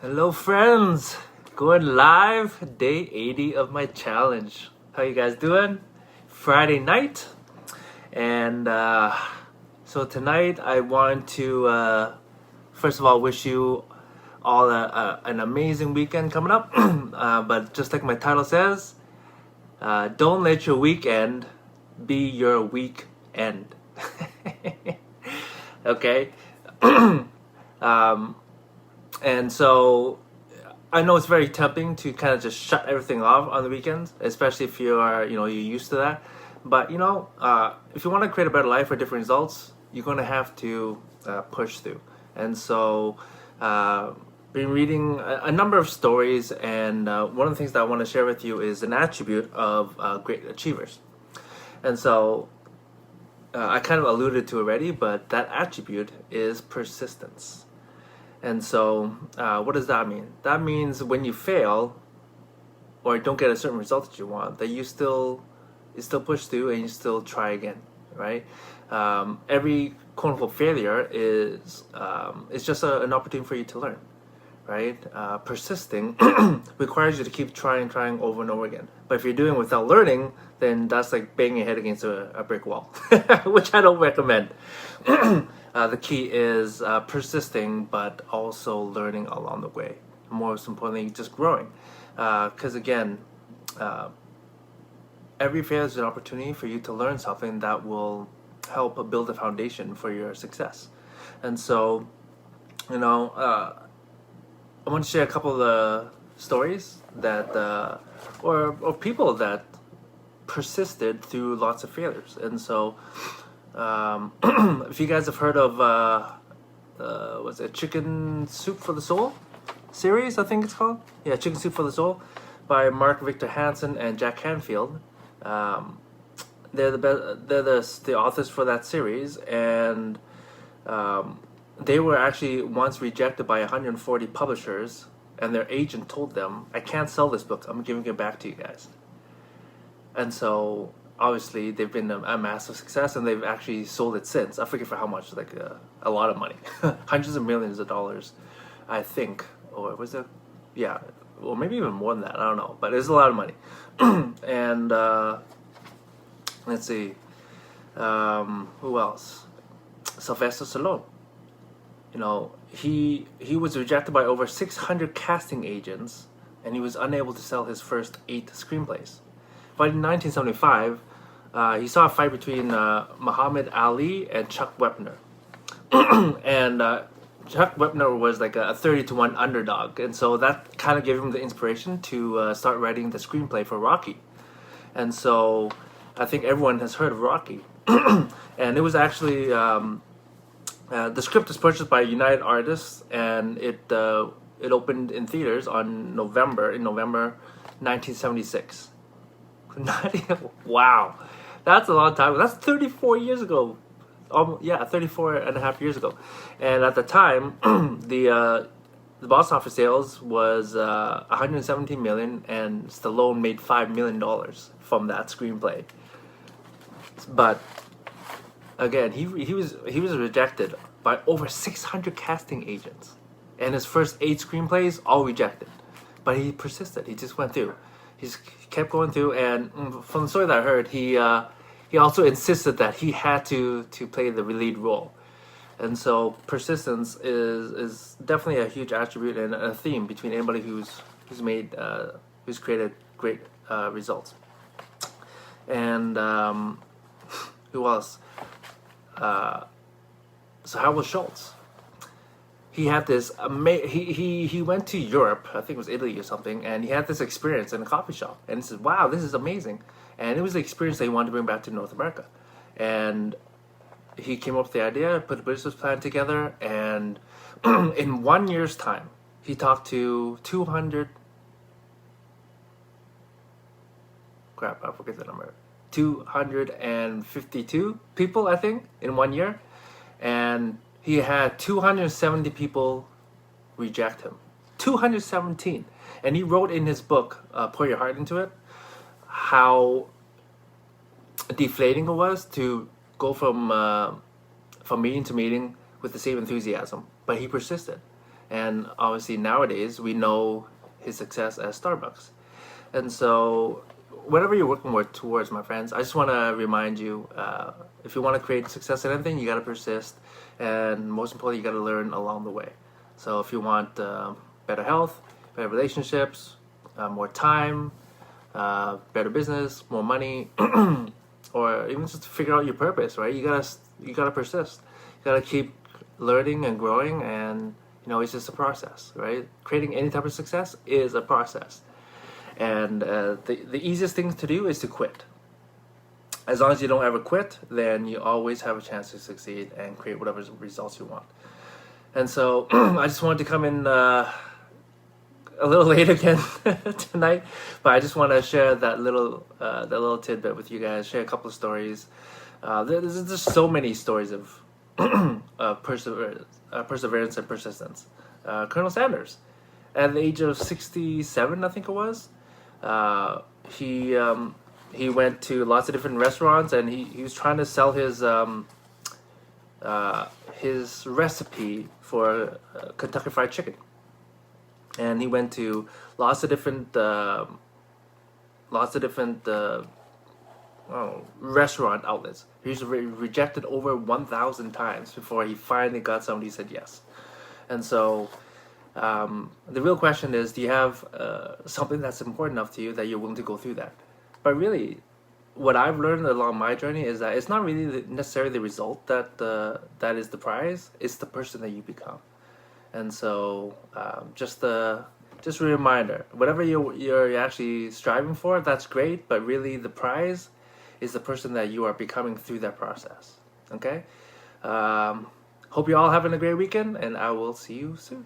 Hello friends, going live, day 80 of my challenge. How you guys doing? Friday night, and so tonight I want to first of all wish you all an amazing weekend coming up. But just like my title says, don't let your weekend be your weekend. Okay. um, and so I know it's very tempting to kind of just shut everything off on the weekends, especially if you are, you're used to that. But if you want to create a better life or different results, you're going to have to push through. And so, been reading a number of stories, and one of the things that I want to share with you is an attribute of great achievers. And so, I kind of alluded to already, but that attribute is persistence. And so, what does that mean? That means when you fail or don't get a certain result that you want, that you still push through and you still try again, right? Every quote unquote failure is just an opportunity for you to learn, right? Persisting requires you to keep trying over and over again. But if you're doing it without learning, then that's like banging your head against a brick wall, which I don't recommend. The key is persisting, but also learning along the way. Most importantly, just growing. Because again, every failure is an opportunity for you to learn something that will help build a foundation for your success. And so, I want to share a couple of the stories that, or people that persisted through lots of failures. And so, if you guys have heard of, was it Chicken Soup for the Soul series? I think it's called. Yeah, Chicken Soup for the Soul, by Mark Victor Hansen and Jack Canfield. They're the authors for that series, and they were actually once rejected by 140 publishers, and their agent told them, "I can't sell this book. I'm giving it back to you guys." And so obviously they've been a massive success, and they've actually sold it since. I forget for how much, like a lot of money, hundreds of millions of dollars, I think, or was it? Yeah, well, maybe even more than that. I don't know, but it's a lot of money. And let's see, who else? Sylvester Stallone. He was rejected by over 600 casting agents, and he was unable to sell his first 8 screenplays. But in 1975, he saw a fight between Muhammad Ali and Chuck Wepner. And Chuck Wepner was like a 30-1 underdog, and so that kind of gave him the inspiration to start writing the screenplay for Rocky. And so I think everyone has heard of Rocky. And it was actually, the script was purchased by United Artists, and it opened in theaters in November 1976. Wow, that's a long time. That's 34 years ago. 34 and a half years ago. And at the time, the box office sales was 117 million, and Stallone made $5 million from that screenplay. But again, he was rejected by over 600 casting agents, and his first 8 screenplays all rejected. But he persisted. He just went through. He just kept going through, and from the story that I heard, he also insisted that he had to play the lead role. And so persistence is definitely a huge attribute and a theme between anybody who's created great results. And who else? So Howard Schultz. He had this he went to Europe, I think it was Italy or something, and he had this experience in a coffee shop, and he said, "Wow, this is amazing." And it was the experience that he wanted to bring back to North America. And he came up with the idea, put a business plan together, and in 1 year's time, he talked to 200. Crap, I forget the number. 252 people, I think, in 1 year, and he had 270 people reject him. 217. And he wrote in his book, Pour Your Heart Into It, how deflating it was to go from meeting to meeting with the same enthusiasm. But he persisted. And obviously nowadays we know his success as Starbucks. And so, whatever you're working towards, my friends, I just want to remind you, if you want to create success in anything, you got to persist, and most importantly, you got to learn along the way. So if you want better health, better relationships, more time, better business, more money, or even just to figure out your purpose, right? You gotta persist. You gotta keep learning and growing, and it's just a process, right? Creating any type of success is a process. And the easiest thing to do is to quit. As long as you don't ever quit, then you always have a chance to succeed and create whatever results you want. And so I just wanted to come in a little late again tonight, but I just want to share that little tidbit with you guys. Share a couple of stories. There's just so many stories of perseverance and persistence. Colonel Sanders, at the age of 67, I think it was. He went to lots of different restaurants, and he was trying to sell his recipe for Kentucky Fried Chicken. And he went to lots of different restaurant outlets. He was rejected over 1,000 times before he finally got somebody who said yes. And so the real question is, do you have something that's important enough to you that you're willing to go through that? But really, what I've learned along my journey is that it's not really necessarily the result that is the prize. It's the person that you become. And so just a reminder, whatever you're actually striving for, that's great. But really, the prize is the person that you are becoming through that process. Okay? Hope you're all having a great weekend, and I will see you soon.